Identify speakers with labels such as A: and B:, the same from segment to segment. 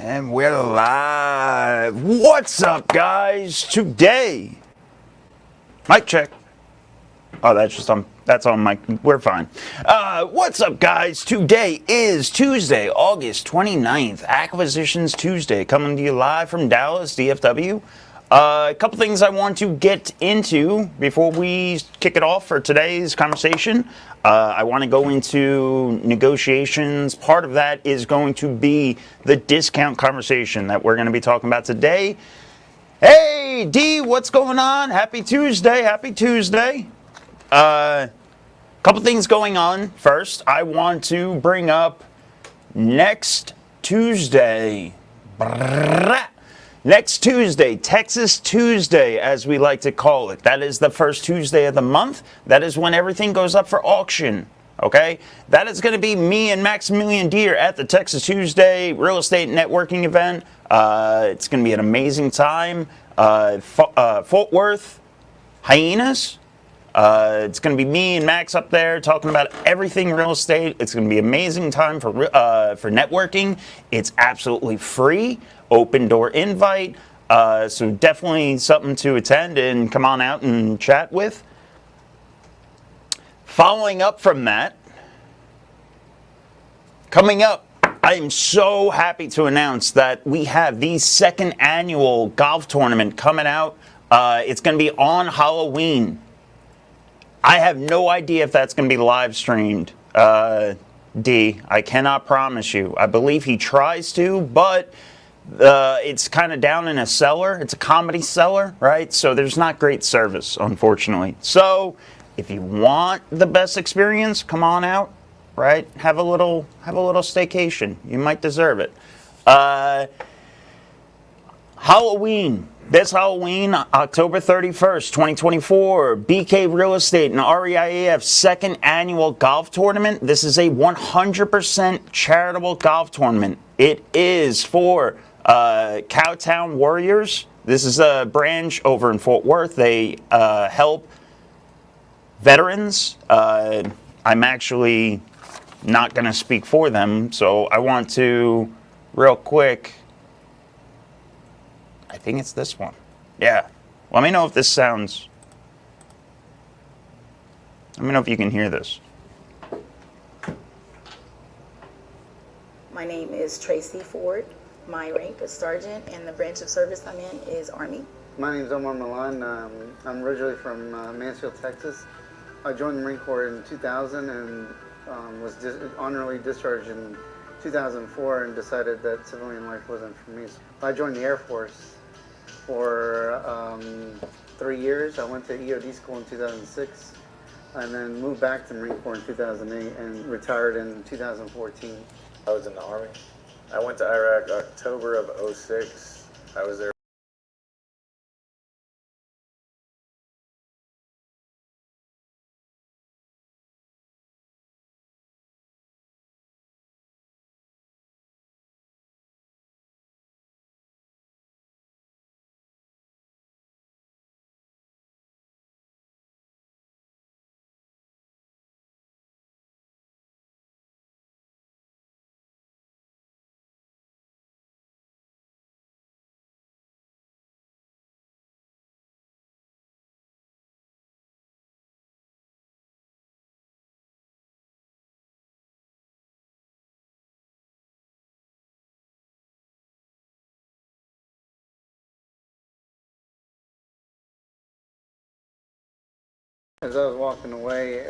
A: And we're live. What's up, guys? Today, mic check. Oh, that's on mic. We're fine. What's up, guys? Today is Tuesday, August 29th, Acquisitions Tuesday, coming to you live from Dallas, DFW. A couple things I want to get into before we kick it off for today's conversation. I want to go into negotiations. Part of that is going to be the discount conversation that we're going to be talking about today. Hey, D, what's going on? Happy Tuesday. Happy Tuesday. Couple things going on. First, I want to bring up next Tuesday. Next Tuesday, Texas Tuesday, as we like to call it. That is the first Tuesday of the month. That is when everything goes up for auction. Okay? That is going to be me and Maximilian Deer at the Texas Tuesday Real Estate Networking event. It's going to be an amazing time. Fort Worth, Hyenas. It's going to be me and Max up there talking about everything real estate. It's going to be an amazing time for networking. It's absolutely free, open door invite. So definitely something to attend and come on out and chat with. Following up from that, coming up, I am so happy to announce that we have the second annual golf tournament coming out. It's going to be on Halloween. I have no idea if that's going to be live streamed, D. I cannot promise you. I believe he tries to, but it's kind of down in a cellar. It's a comedy cellar, right? So there's not great service, unfortunately. So if you want the best experience, come on out, right? Have a little staycation. You might deserve it. Halloween. This Halloween, October 31st, 2024, BK Real Estate and REIAF second annual golf tournament. This is a 100% charitable golf tournament. It is for Cowtown Warriors. This is a branch over in Fort Worth. They help veterans. I'm actually not going to speak for them, so I want to, real quick, I think it's this one. Yeah. Let me know if this sounds... Let me know if you can hear this.
B: My name is Tracy Ford. My rank is Sergeant, and the branch of service I'm in is Army.
C: My name is Omar Milan. I'm originally from Mansfield, Texas. I joined the Marine Corps in 2000 and was honorably discharged in 2004 and decided that civilian life wasn't for me. I joined the Air Force for 3 years. I went to EOD school in 2006 and then moved back to Marine Corps in 2008 and retired in 2014.
D: I was in the Army. I went to Iraq October of 06. I was there.
C: As I was walking away,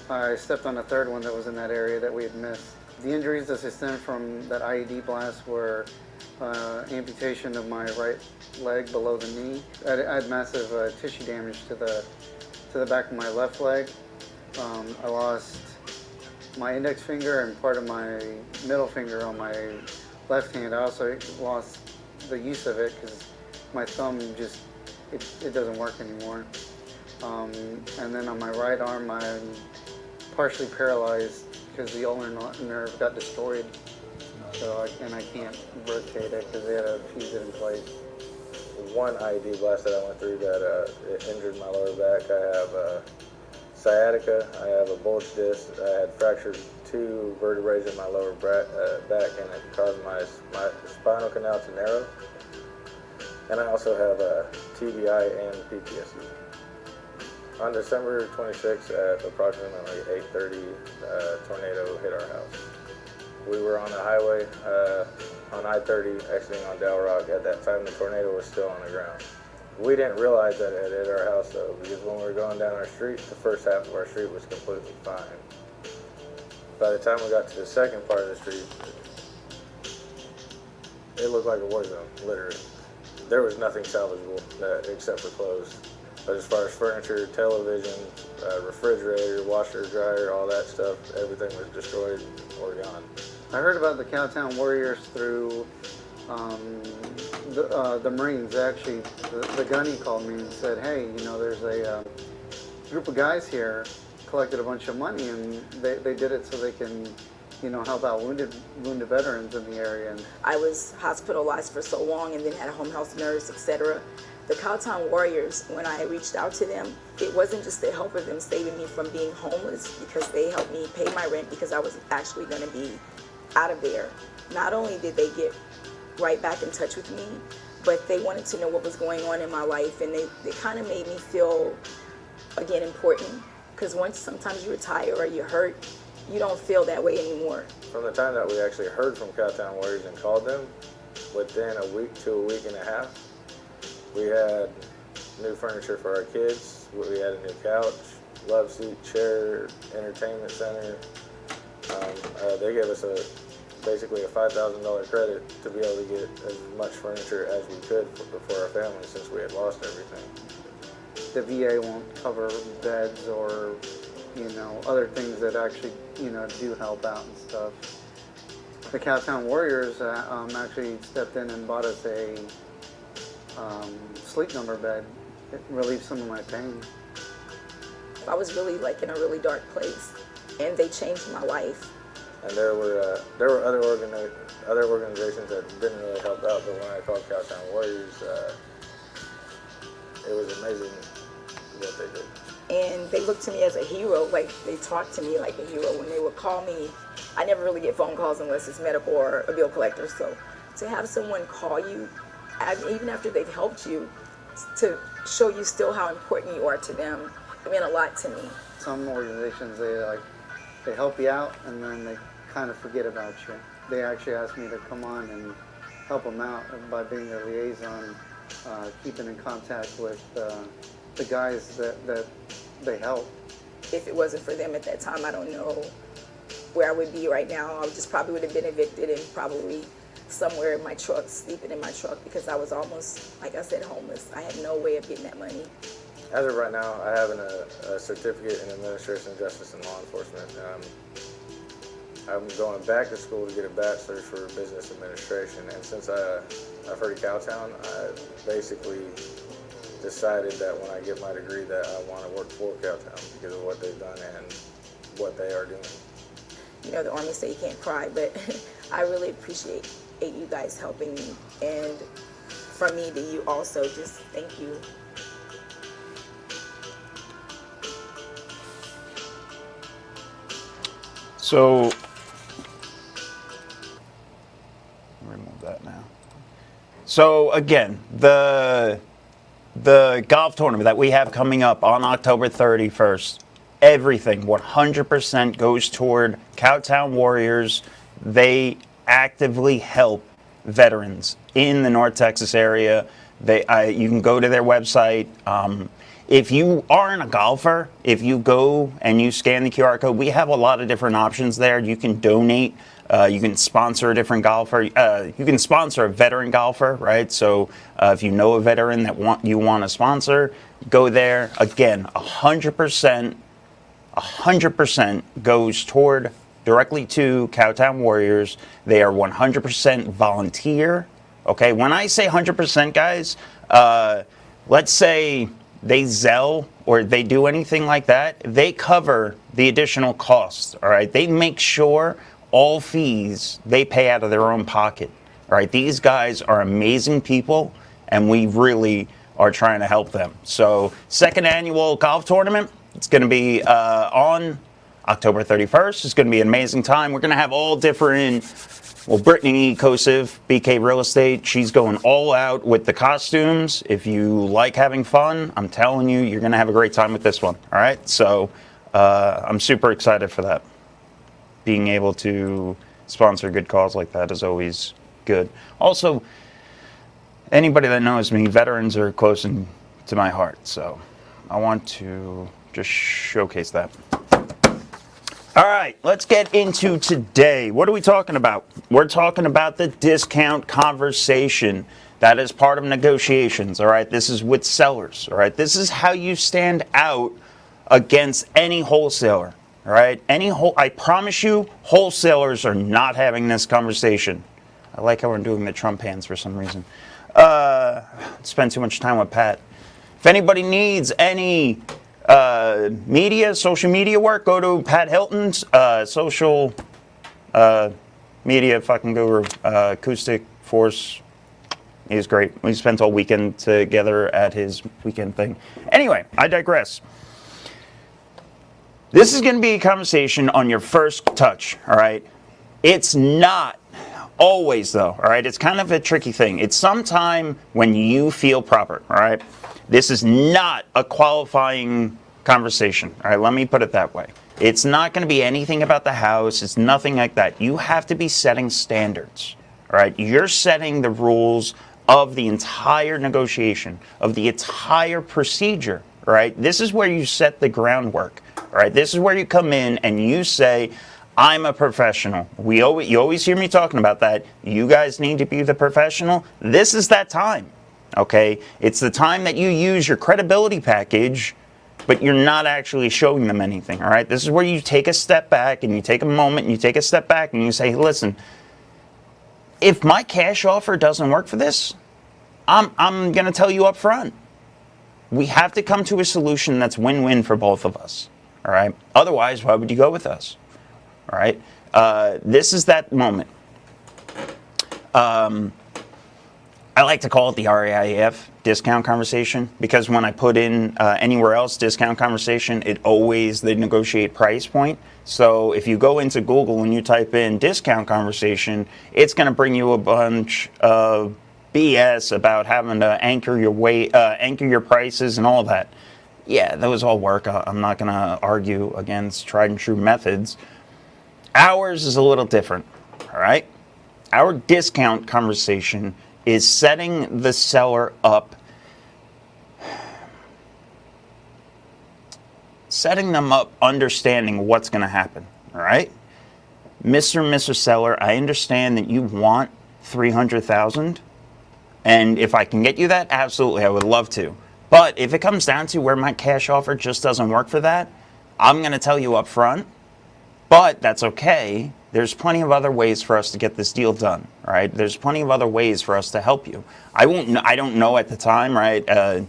C: I stepped on a third one that was in that area that we had missed. The injuries that stemmed from that IED blast were amputation of my right leg below the knee. I had massive tissue damage to the back of my left leg. I lost my index finger and part of my middle finger on my left hand. I also lost the use of it because my thumb just, it doesn't work anymore. And then on my right arm, I'm partially paralyzed because the ulnar nerve got destroyed. So I can't rotate it because they had to fuse it in place.
D: One IED blast that I went through that it injured my lower back. I have sciatica, I have a bulged disc, I had fractured 2 vertebrae in my lower back, and it caused my spinal canal to narrow. And I also have a TBI and PTSD. On December 26th at approximately 8:30, a tornado hit our house. We were on the highway on I-30 exiting on Del Rock. At that time, the tornado was still on the ground. We didn't realize that it hit our house though, because when we were going down our street, the first half of our street was completely fine. By the time we got to the second part of the street, it looked like a war zone, literally. There was nothing salvageable except for clothes. But as far as furniture, television, refrigerator, washer, dryer, all that stuff, everything was destroyed or gone.
C: I heard about the Cowtown Warriors through the Marines. Actually, the gunny called me and said, hey, you know, there's a group of guys here, collected a bunch of money, and they did it so they can, you know, help out wounded veterans in the area. And
B: I was hospitalized for so long and then had a home health nurse, etc. The Cowtown Warriors, when I reached out to them, it wasn't just the help of them saving me from being homeless, because they helped me pay my rent because I was actually going to be out of there. Not only did they get right back in touch with me, but they wanted to know what was going on in my life, and they kind of made me feel, again, important, because once sometimes you retire or you're hurt, you don't feel that way anymore.
D: From the time that we actually heard from Cowtown Warriors and called them, within a week to a week and a half, we had new furniture for our kids. We had a new couch, love seat, chair, entertainment center. They gave us basically a $5,000 credit to be able to get as much furniture as we could for our family, since we had lost everything.
C: the VA won't cover beds or, you know, other things that actually, you know, do help out and stuff. The Cowtown Warriors actually stepped in and bought us a sleep number bed. It relieved some of my pain.
B: I was really like in a really dark place, and they changed my life.
D: And there were other organizations that didn't really help out, but when I called Cowtown Warriors, it was amazing what they did.
B: And they looked to me as a hero, like they talked to me like a hero. When they would call me, I never really get phone calls unless it's medical or a bill collector. So to have someone call you, even after they've helped you, to show you still how important you are to them, it meant a lot to me.
C: Some organizations, they help you out and then they kind of forget about you. They actually asked me to come on and help them out by being their liaison, keeping in contact with the guys that they help.
B: If it wasn't for them at that time, I don't know where I would be right now. I just probably would have been evicted and probably somewhere in my truck, sleeping in my truck, because I was almost, like I said, homeless. I had no way of getting that money.
D: As of right now, I have a certificate in administration, justice, and law enforcement. I'm going back to school to get a bachelor's for business administration, and since I've heard of Cowtown, I basically decided that when I get my degree that I want to work for Cowtown because of what they've done and what they are doing.
B: You know, the Army say you can't cry, but I really appreciate you guys helping me. And from me to you also, just thank you.
A: So, remove that now. So again, the golf tournament that we have coming up on October 31st, everything 100% goes toward Cowtown Warriors. They actively help veterans in the North Texas area. You can go to their website. If you aren't a golfer, if you go and you scan the QR code, we have a lot of different options there. You can donate. You can sponsor a different golfer. You can sponsor a veteran golfer, right? So if you know a veteran that you want to sponsor, go there. Again, 100% goes toward directly to Cowtown Warriors. They are 100% volunteer. Okay, when I say 100%, guys, let's say they Zelle or they do anything like that, they cover the additional costs, all right? They make sure all fees they pay out of their own pocket, all right? These guys are amazing people, and we really are trying to help them. So, second annual golf tournament, it's going to be on October 31st is going to be an amazing time. We're going to have all different, well, Brittany Kosiv, BK Real Estate, she's going all out with the costumes. If you like having fun, I'm telling you, you're going to have a great time with this one. All right, so I'm super excited for that. Being able to sponsor a good cause like that is always good. Also, anybody that knows me, veterans are close to my heart, so I want to just showcase that. All right, let's get into today. What are we talking about? We're talking about the discount conversation. That is part of negotiations, all right? This is with sellers, all right? This is how you stand out against any wholesaler, all right? I promise you, wholesalers are not having this conversation. I like how we're doing the Trump hands for some reason. Spend too much time with Pat. If anybody needs any social media work, go to Pat Hilton's social media fucking guru, Acoustic Force. He's great. We spent all weekend together at his weekend thing. Anyway, I digress. This is going to be a conversation on your first touch, all right? It's not always, though, all right? It's kind of a tricky thing. It's sometime when you feel proper, all right? This is not a qualifying conversation, all right? Let me put it that way. It's not going to be anything about the house. It's nothing like that. You have to be setting standards, all right? You're setting the rules of the entire negotiation, of the entire procedure, all right? This is where you set the groundwork, all right? This is where you come in and you say, I'm a professional. You always hear me talking about that. You guys need to be the professional. This is that time, okay? It's the time that you use your credibility package, but you're not actually showing them anything, all right? This is where you take a step back and you take a moment and you take a step back and you say, listen, if my cash offer doesn't work for this, I'm going to tell you up front. We have to come to a solution that's win-win for both of us, all right? Otherwise, why would you go with us? All right, this is that moment. I like to call it the REIAF discount conversation because when I put in anywhere else discount conversation, they negotiate price point. So if you go into Google and you type in discount conversation, it's going to bring you a bunch of BS about having to anchor your prices and all that. Yeah, those all work. I'm not going to argue against tried and true methods. Ours is a little different, all right? Our discount conversation is setting the seller up, understanding what's going to happen, all right? Mr. and Mrs. Seller, I understand that you want $300,000, and if I can get you that, absolutely, I would love to. But if it comes down to where my cash offer just doesn't work for that, I'm going to tell you up front. But that's okay. There's plenty of other ways for us to get this deal done, right? There's plenty of other ways for us to help you. I don't know at the time, right?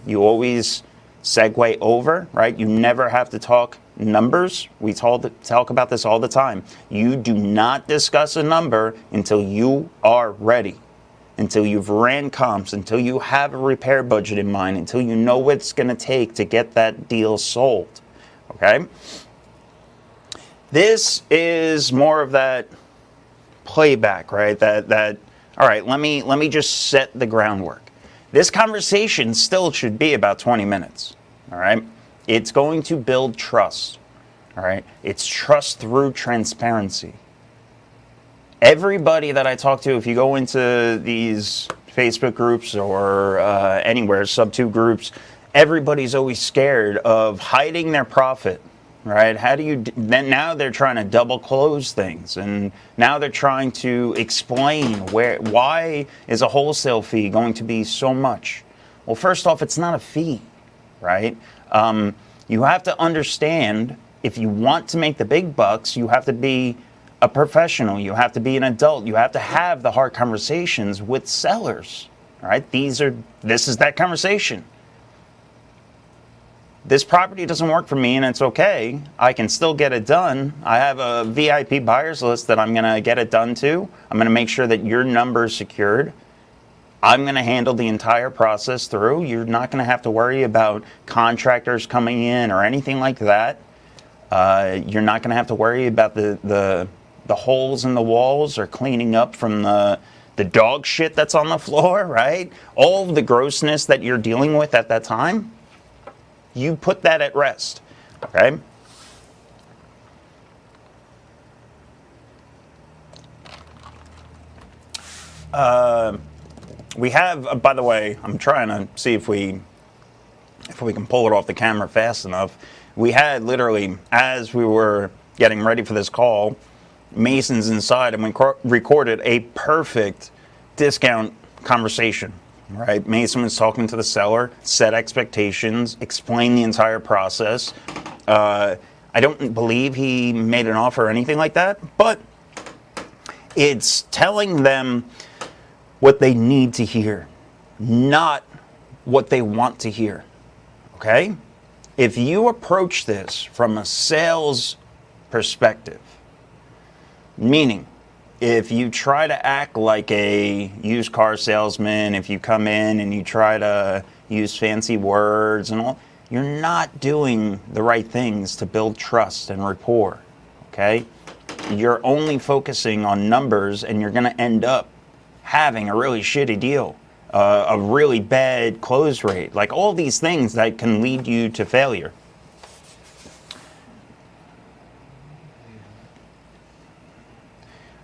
A: You always segue over, right? You never have to talk numbers. We talk about this all the time. You do not discuss a number until you are ready, until you've ran comps, until you have a repair budget in mind, until you know what it's going to take to get that deal sold, okay? This is more of that playback, right? That all right, let me just set the groundwork. This conversation still should be about 20 minutes, all right? It's going to build trust, all right? It's trust through transparency. Everybody that I talk to, if you go into these Facebook groups or anywhere, sub-2 groups, everybody's always scared of hiding their profit. Right? Then now they're trying to double close things, and now they're trying to explain why is a wholesale fee going to be so much? Well, first off, it's not a fee, right? You have to understand, if you want to make the big bucks, you have to be a professional, you have to be an adult, you have to have the hard conversations with sellers, right? This is that conversation. This property doesn't work for me and it's okay. I can still get it done. I have a VIP buyers list that I'm going to get it done to. I'm going to make sure that your number is secured. I'm going to handle the entire process through. You're not going to have to worry about contractors coming in or anything like that. You're not going to have to worry about the holes in the walls or cleaning up from the dog shit that's on the floor, right? All of the grossness that you're dealing with at that time, you put that at rest, okay? We have, by the way, I'm trying to see if we can pull it off the camera fast enough. We had literally, as we were getting ready for this call, Mason's inside and we recorded a perfect discount conversation, right? Mason was talking to the seller, set expectations, explained the entire process. I don't believe he made an offer or anything like that, but it's telling them what they need to hear, not what they want to hear, okay? If you approach this from a sales perspective, meaning if you try to act like a used car salesman, if you come in and you try to use fancy words and all, you're not doing the right things to build trust and rapport, okay? You're only focusing on numbers and you're gonna end up having a really shitty deal, a really bad close rate, like all these things that can lead you to failure.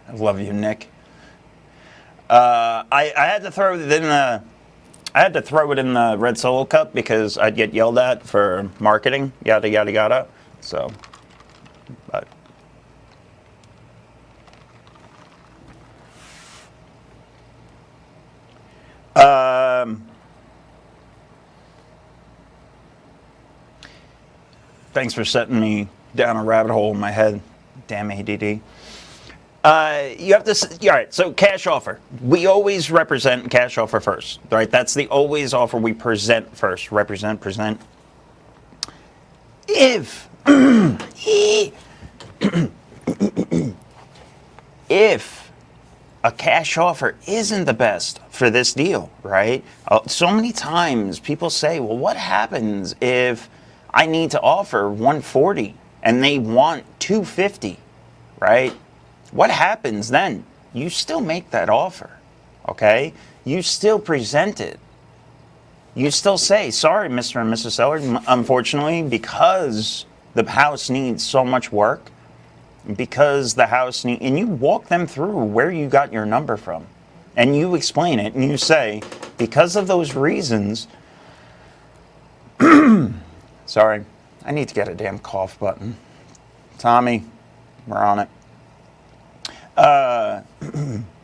A: I love you, Nick. I had to throw it in the RESimpli cup because I'd get yelled at for marketing, yada yada yada. So, but. Thanks for setting me down a rabbit hole in my head. Damn ADD. You have to, all right, so cash offer. We always represent cash offer first, right? That's the always offer we present first. Present. If, if a cash offer isn't the best for this deal, right? So many times people say, well, what happens if I need to offer 140 and they want 250, right? What happens then? You still make that offer, okay? You still present it. You still say, sorry, Mr. and Mrs. Seller, unfortunately, because the house needs so much work, because the house needs, and you walk them through where you got your number from. And you explain it, and you say, because of those reasons, sorry, I need to get a damn cough button. Tommy, we're on it.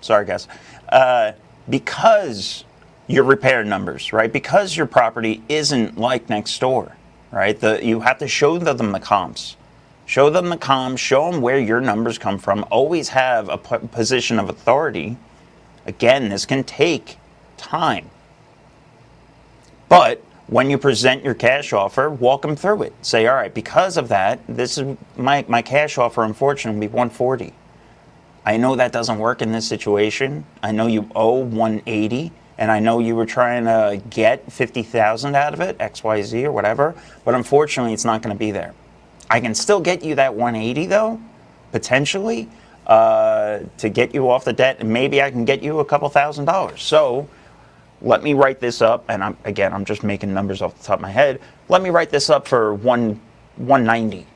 A: Sorry, guys. Because your repair numbers, right? Because your property isn't like next door, right? You have to show them the comps. Show them the comps, show them where your numbers come from. Always have a position of authority. Again, this can take time. But when you present your cash offer, walk them through it. Say, all right, because of that, this is my cash offer, unfortunately, 140. I know that doesn't work in this situation. I know you owe 180, and I know you were trying to get 50,000 out of it, XYZ or whatever, but unfortunately, it's not going to be there. I can still get you that 180 though, potentially, to get you off the debt, and maybe I can get you a couple $1,000s. So let me write this up, and I'm just making numbers off the top of my head. Let me write this up for 190.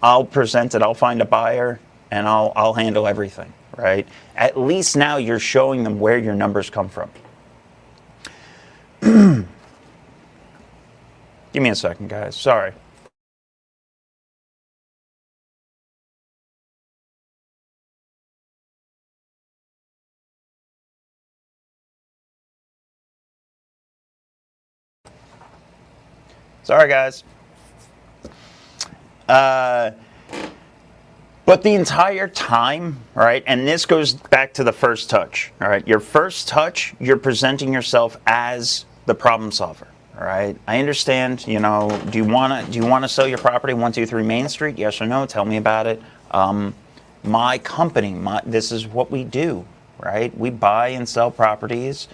A: I'll present it, I'll find a buyer, and I'll handle everything, right? At least now you're showing them where your numbers come from. Give me a second, guys, sorry. Sorry, guys. But the entire time, right, and this goes back to the first touch, all right? Your first touch, you're presenting yourself as the problem solver, all right? I understand, you know, do you want to sell your property 123 Main Street? Yes or no? Tell me about it. My company, this is what we do, right? We buy and sell properties.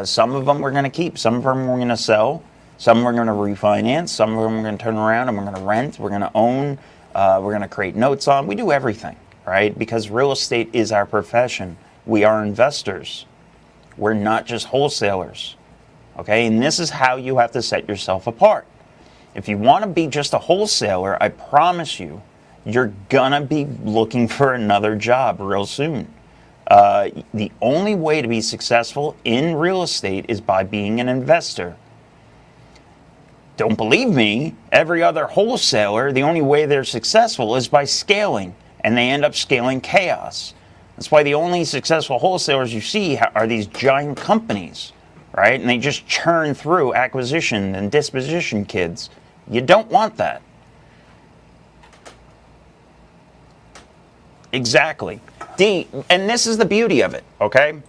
A: Some of them we're going to keep, some of them we're going to sell. Some we're going to refinance, some of them we're going to turn around and we're going to rent, we're going to own, we're going to create notes on. We do everything, right? Because real estate is our profession. We are investors. We're not just wholesalers, okay? And this is how you have to set yourself apart. If you want to be just a wholesaler, I promise you, you're going to be looking for another job real soon. The only way to be successful in real estate is by being an investor. Don't believe me? Every other wholesaler, the only way they're successful is by scaling, and they end up scaling chaos. That's why the only successful wholesalers you see are these giant companies, right? And they just churn through acquisition and disposition kids. You don't want that. Exactly. And this is the beauty of it, okay?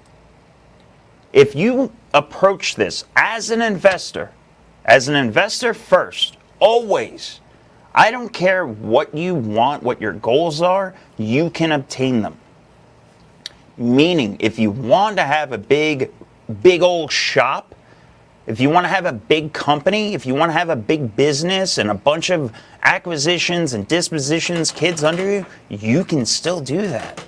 A: If you approach this as an investor first, always, I don't care what you want, what your goals are, you can obtain them. Meaning, if you want to have a big old shop, if you want to have a big company, if you want to have a big business and a bunch of acquisitions and dispositions, kids under you, you can still do that.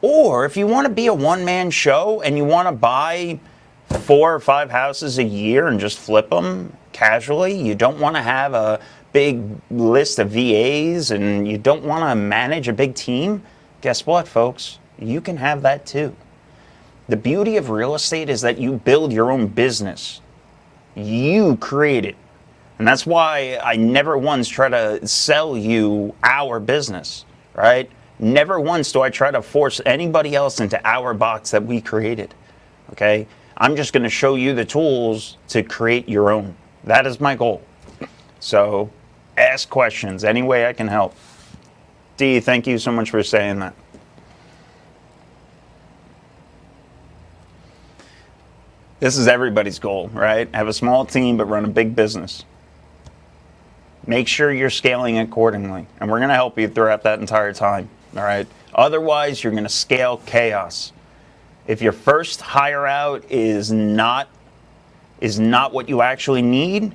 A: Or if you want to be a one-man show and you want to buy 4 or 5 houses a year and just flip them casually, you don't want to have a big list of VAs and you don't want to manage a big team, guess what, folks? You can have that too. The beauty of real estate is that you build your own business. You create it. And that's why I never once try to sell you our business, right? Never once do I try to force anybody else into our box that we created, okay? I'm just going to show you the tools to create your own. That is my goal. So ask questions any way I can help. D, thank you so much for saying that. This is everybody's goal, right? Have a small team, but run a big business. Make sure you're scaling accordingly, and we're going to help you throughout that entire time, all right? Otherwise, you're going to scale chaos. If your first hire out is not what you actually need,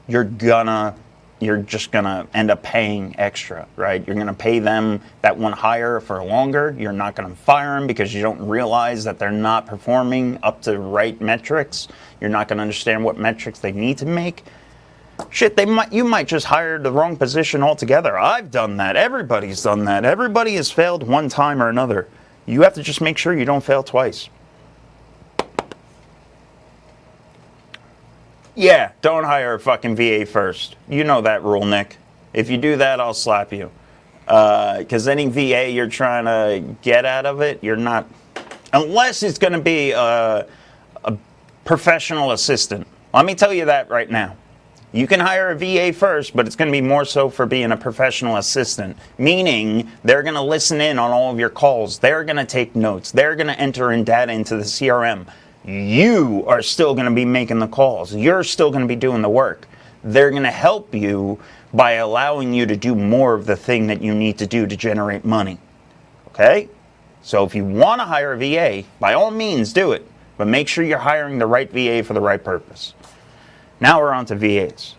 A: you're just gonna end up paying extra, right? You're gonna pay them that one hire for longer. You're not gonna fire them because you don't realize that they're not performing up to right metrics. You're not gonna understand what metrics they need to make. Shit, you might just hire the wrong position altogether. I've done that. Everybody's done that. Everybody has failed one time or another. You have to just make sure you don't fail twice. Yeah, don't hire a fucking VA first. You know that rule, Nick. If you do that, I'll slap you. Because any VA you're trying to get out of it, you're not... Unless it's going to be a professional assistant. Let me tell you that right now. You can hire a VA first, but it's going to be more so for being a professional assistant. Meaning, they're going to listen in on all of your calls. They're going to take notes. They're going to enter in data into the CRM. You are still going to be making the calls. You're still going to be doing the work. They're going to help you by allowing you to do more of the thing that you need to do to generate money. Okay? So if you want to hire a VA, by all means do it. But make sure you're hiring the right VA for the right purpose. Now we're on to VAs.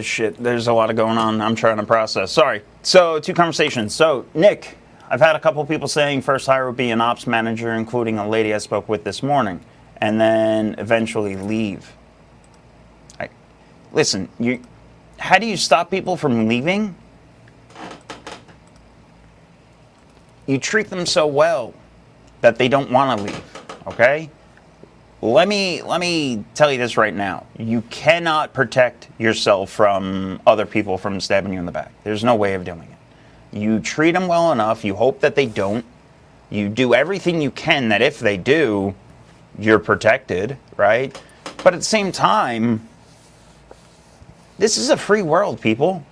A: Shit, there's a lot going on. I'm trying to process. Sorry. So, 2 conversations. So, Nick, I've had a couple people saying first hire would be an ops manager, including a lady I spoke with this morning, and then eventually leave. Listen, how do you stop people from leaving? You treat them so well that they don't want to leave, okay? Let me tell you this right now. You cannot protect yourself from other people from stabbing you in the back. There's no way of doing it. You treat them well enough. You hope that they don't. You do everything you can that if they do, you're protected, right? But at the same time, this is a free world, people.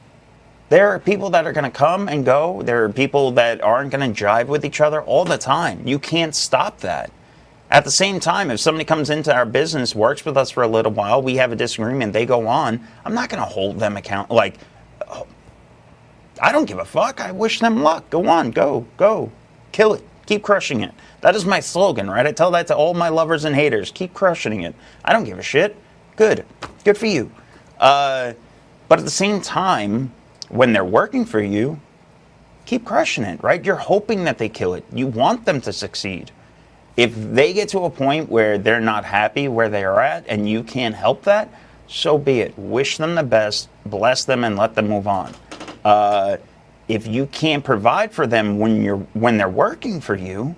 A: There are people that are going to come and go. There are people that aren't going to jive with each other all the time. You can't stop that. At the same time, if somebody comes into our business, works with us for a little while, we have a disagreement, they go on, I'm not going to hold them account. Like, I don't give a fuck. I wish them luck. Go on, go, kill it, keep crushing it. That is my slogan, right? I tell that to all my lovers and haters. Keep crushing it. I don't give a shit. Good for you. But at the same time, when they're working for you, keep crushing it, right? You're hoping that they kill it. You want them to succeed. If they get to a point where they're not happy where they are at and you can't help that, so be it. Wish them the best, bless them, and let them move on. If you can't provide for them when they're working for you,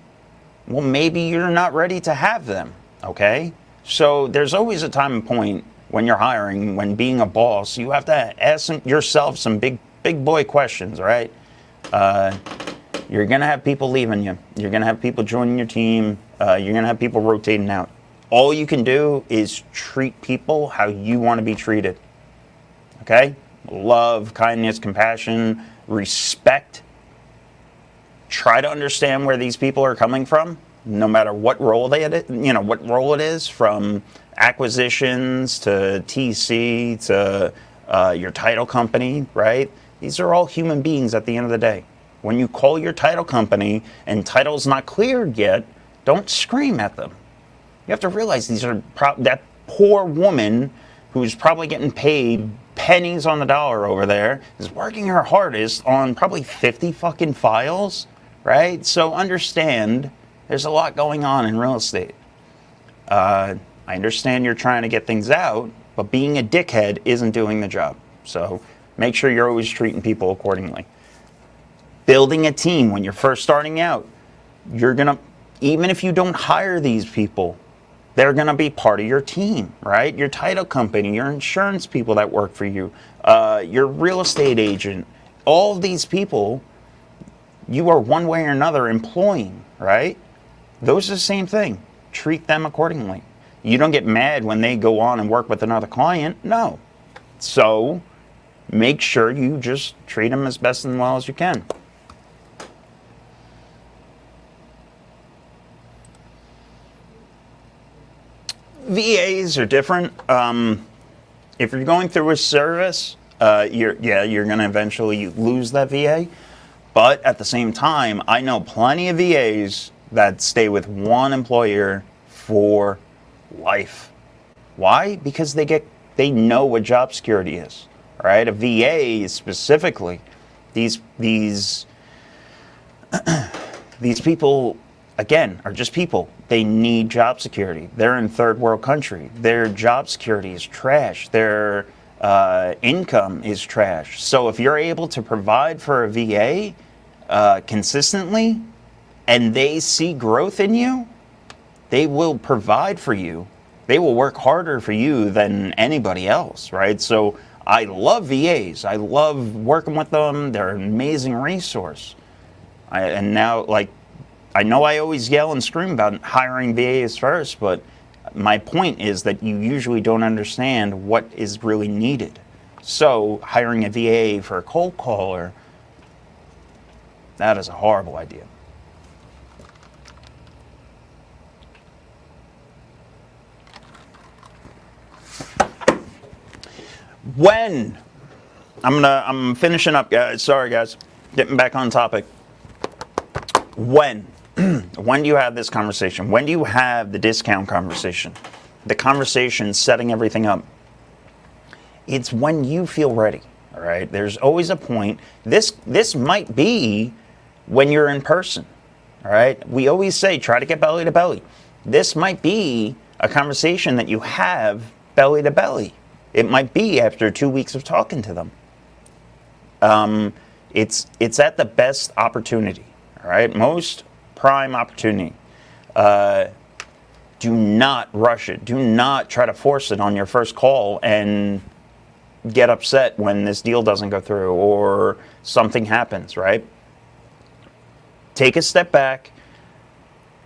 A: well, maybe you're not ready to have them, okay? So there's always a time and point when you're hiring, when being a boss, you have to ask yourself some big boy questions, right? You're going to have people leaving you. You're going to have people joining your team. You're going to have people rotating out. All you can do is treat people how you want to be treated, okay? Love, kindness, compassion, respect. Try to understand where these people are coming from, no matter what role what role it is, from acquisitions to TC to your title company, right? These are all human beings at the end of the day. When you call your title company and title's not cleared yet, don't scream at them. You have to realize these are that poor woman who's probably getting paid pennies on the dollar over there is working her hardest on probably 50 fucking files, right? So understand there's a lot going on in real estate. I understand you're trying to get things out, but being a dickhead isn't doing the job. So make sure you're always treating people accordingly. Building a team when you're first starting out, even if you don't hire these people, they're going to be part of your team, right? Your title company, your insurance people that work for you, your real estate agent, all of these people, you are one way or another employing, right? Those are the same thing. Treat them accordingly. You don't get mad when they go on and work with another client. No. So make sure you just treat them as best and well as you can. VAs are different. If you're going through a service, you're going to eventually lose that VA. But at the same time, I know plenty of VAs that stay with one employer for life. Why? Because they know what job security is, right? A VA specifically, these people, again, are just people. They need job security. They're in third world country. Their job security is trash. Their income is trash. So if you're able to provide for a VA consistently, and they see growth in you, they will provide for you. They will work harder for you than anybody else, right? So I love VAs. I love working with them. They're an amazing resource. I know I always yell and scream about hiring VAs first, but my point is that you usually don't understand what is really needed. So hiring a VA for a cold caller, that is a horrible idea. When I'm finishing up, guys. Sorry, guys. Getting back on topic. When do you have this conversation? When do you have the discount conversation? The conversation setting everything up. It's when you feel ready. All right. There's always a point. This might be when you're in person. All right. We always say try to get belly to belly. This might be a conversation that you have belly to belly. It might be after 2 weeks of talking to them. It's at the best opportunity, all right? Most prime opportunity. Do not rush it. Do not try to force it on your first call and get upset when this deal doesn't go through or something happens, right? Take a step back.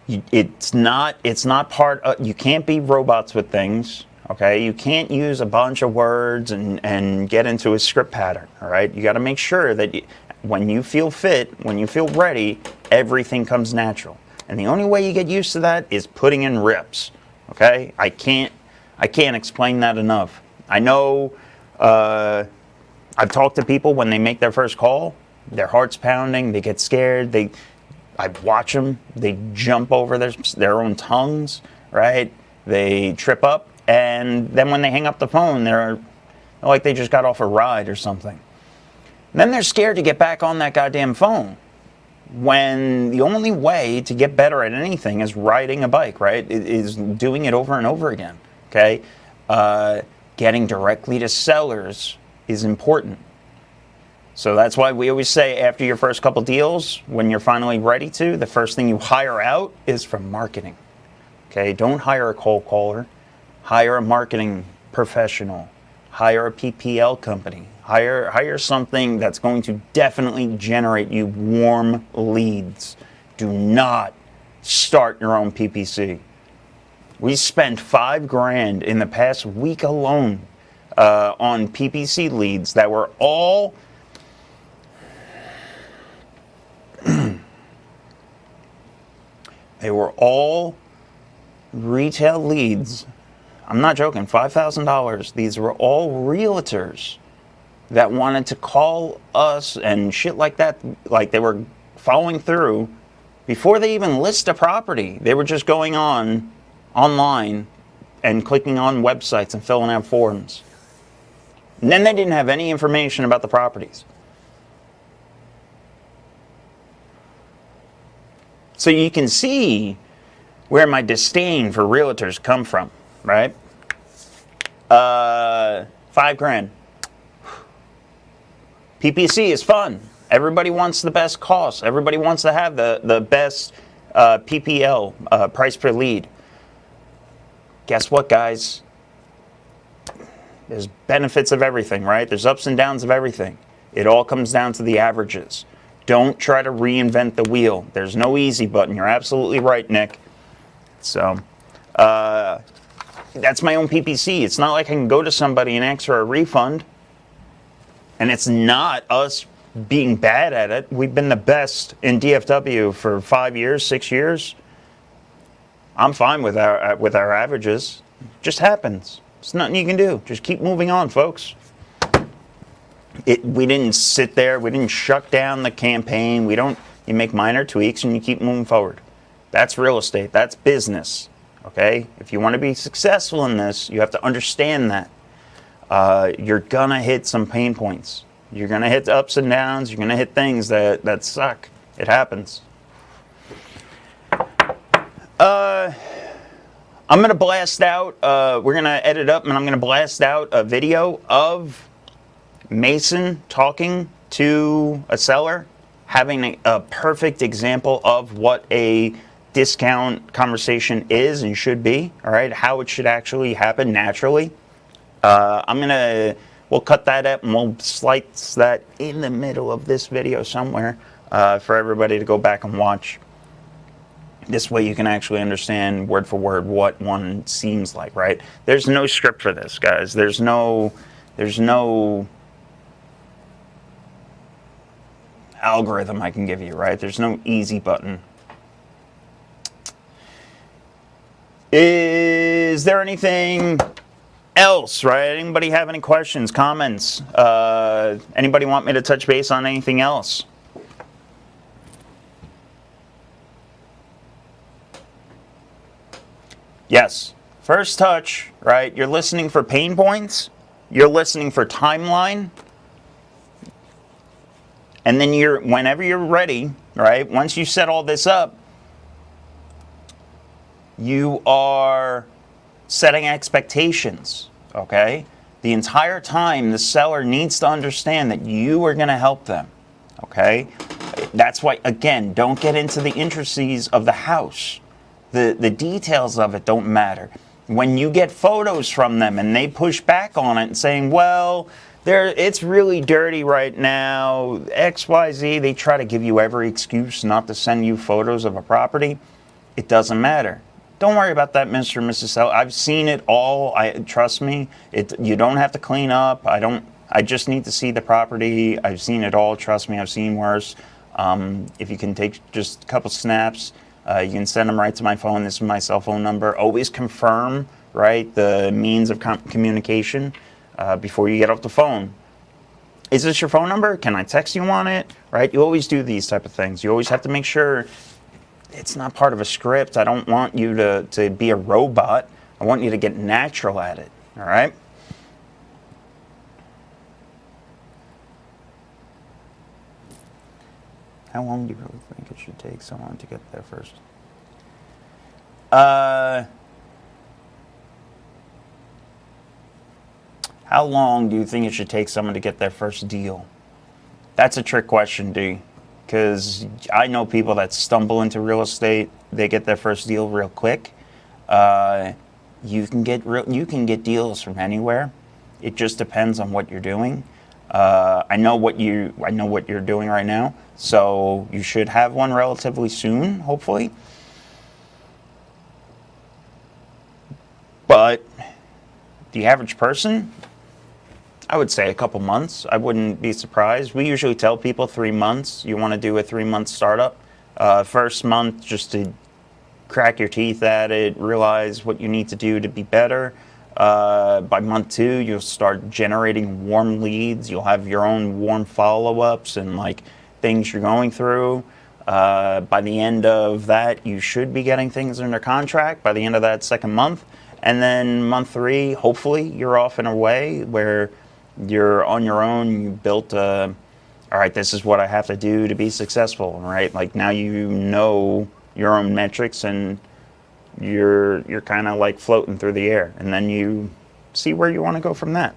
A: It's not part of, you can't be robots with things. okay? You can't use a bunch of words and get into a script pattern, all right? You got to make sure that when you feel fit, when you feel ready, everything comes natural. And the only way you get used to that is putting in rips, okay? I can't explain that enough. I know I've talked to people when they make their first call, their heart's pounding, they get scared, I watch them, they jump over their own tongues, right? They trip up, and then when they hang up the phone, they're like they just got off a ride or something. And then they're scared to get back on that goddamn phone, when the only way to get better at anything is riding a bike, right? Is doing it over and over again, okay? Getting directly to sellers is important. So that's why we always say after your first couple deals, when you're finally ready to, the first thing you hire out is from marketing. Okay, don't hire a cold caller. Hire a marketing professional. Hire a PPL company. Hire something that's going to definitely generate you warm leads. Do not start your own PPC. We spent $5,000 in the past week alone on PPC leads that were all they were all retail leads. I'm not joking, $5,000. These were all realtors that wanted to call us and shit like that, like they were following through before they even list a property. They were just going online and clicking on websites and filling out forms. And then they didn't have any information about the properties. So you can see where my disdain for realtors come from, right? $5,000. PPC is fun. Everybody wants the best cost. Everybody wants to have the best PPL, price per lead. Guess what, guys? There's benefits of everything, right? There's ups and downs of everything. It all comes down to the averages. Don't try to reinvent the wheel. There's no easy button. You're absolutely right, Nick. So, that's my own PPC. It's not like I can go to somebody and ask for a refund. And it's not us being bad at it. We've been the best in DFW for 5 years, 6 years. I'm fine with our averages. It just happens. It's nothing you can do. Just keep moving on, folks. We didn't sit there. We didn't shut down the campaign. You make minor tweaks and you keep moving forward. That's real estate. That's business. Okay? If you want to be successful in this, you have to understand that. You're gonna hit some pain points. You're gonna hit ups and downs. You're gonna hit things that suck. It happens. I'm gonna blast out. We're gonna edit up, and I'm gonna blast out a video of Mason talking to a seller, having a perfect example of what a discount conversation is and should be. All right, how it should actually happen naturally. We'll cut that up and we'll slice that in the middle of this video somewhere for everybody to go back and watch. This way you can actually understand word for word what one seems like, right? There's no script for this, guys. There's no algorithm I can give you, right? There's no easy button. Is there anything else, right? Anybody have any questions, comments? Anybody want me to touch base on anything else? Yes. First touch, right? You're listening for pain points. You're listening for timeline. And then whenever you're ready, right? Once you set all this up, you are setting expectations, okay? The entire time, the seller needs to understand that you are going to help them, okay? That's why, again, don't get into the intricacies of the house. The details of it don't matter. When you get photos from them and they push back on it and saying, well, it's really dirty right now, XYZ, they try to give you every excuse not to send you photos of a property. It doesn't matter. Don't worry about that, Mr. and Mrs. Seller. I've seen it all. Trust me. You don't have to clean up. I just need to see the property. I've seen it all. Trust me, I've seen worse. If you can take just a couple snaps, you can send them right to my phone. This is my cell phone number. Always confirm, right, the means of communication before you get off the phone. Is this your phone number? Can I text you on it? Right? You always do these type of things. You always have to make sure it's not part of a script. I don't want you to be a robot. I want you to get natural at it. All right? How long do you really think it should take someone to get there first? How long do you think it should take someone to get their first deal? That's a trick question, D. Because I know people that stumble into real estate. They get their first deal real quick. You can get deals from anywhere. It just depends on what you're doing. I know what you're doing right now, so you should have one relatively soon, hopefully. But the average person, I would say a couple months. I wouldn't be surprised. We usually tell people 3 months. You want to do a 3-month startup. First month, just to crack your teeth at it, realize what you need to do to be better. By month 2, you'll start generating warm leads. You'll have your own warm follow-ups and like things you're going through. By the end of that, you should be getting things under contract by the end of that second month. And then month 3, hopefully you're off in a way where you're on your own. You built all right, this is what I have to do to be successful, right? Like now you know your own metrics and you're kind of like floating through the air, and then you see where you want to go from that.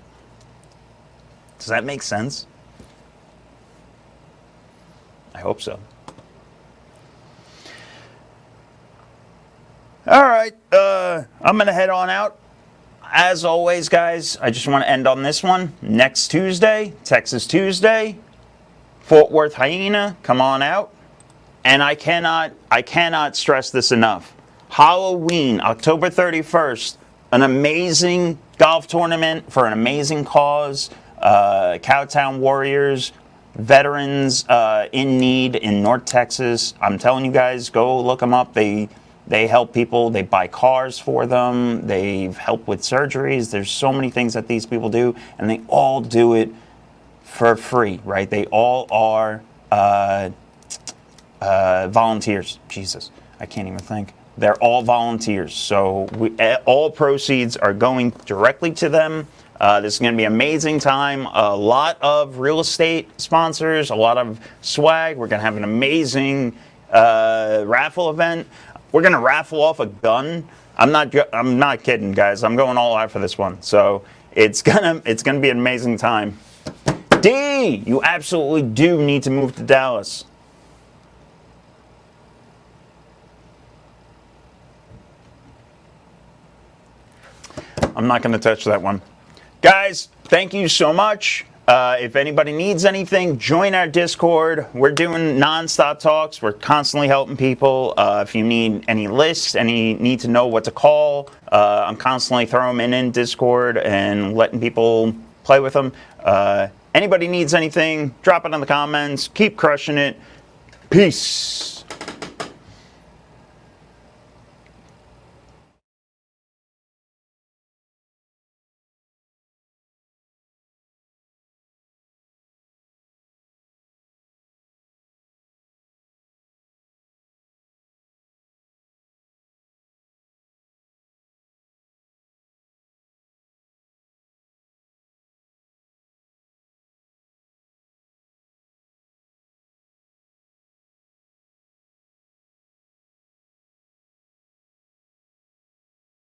A: Does that make sense? I hope so. All right, I'm gonna head on out. As always, guys, I just want to end on this one. Next Tuesday, Texas Tuesday, Fort Worth Hyena, come on out. And I cannot stress this enough. Halloween, October 31st, an amazing golf tournament for an amazing cause. Cowtown Warriors, veterans in need in North Texas. I'm telling you guys, go look them up. They help people. They buy cars for them. They help with surgeries. There's so many things that these people do, and they all do it for free, right? They all are volunteers. Jesus, I can't even think. They're all volunteers. So all proceeds are going directly to them. This is going to be an amazing time. A lot of real estate sponsors, a lot of swag. We're going to have an amazing raffle event. We're going to raffle off a gun. I'm not kidding, guys. I'm going all out for this one. So it's gonna be an amazing time. D, you absolutely do need to move to Dallas. I'm not going to touch that one. Guys, thank you so much. If anybody needs anything, join our Discord. We're doing non-stop talks. We're constantly helping people. If you need any lists, need to know what to call, I'm constantly throwing them in Discord and letting people play with them. Anybody needs anything, drop it in the comments. Keep crushing it. Peace.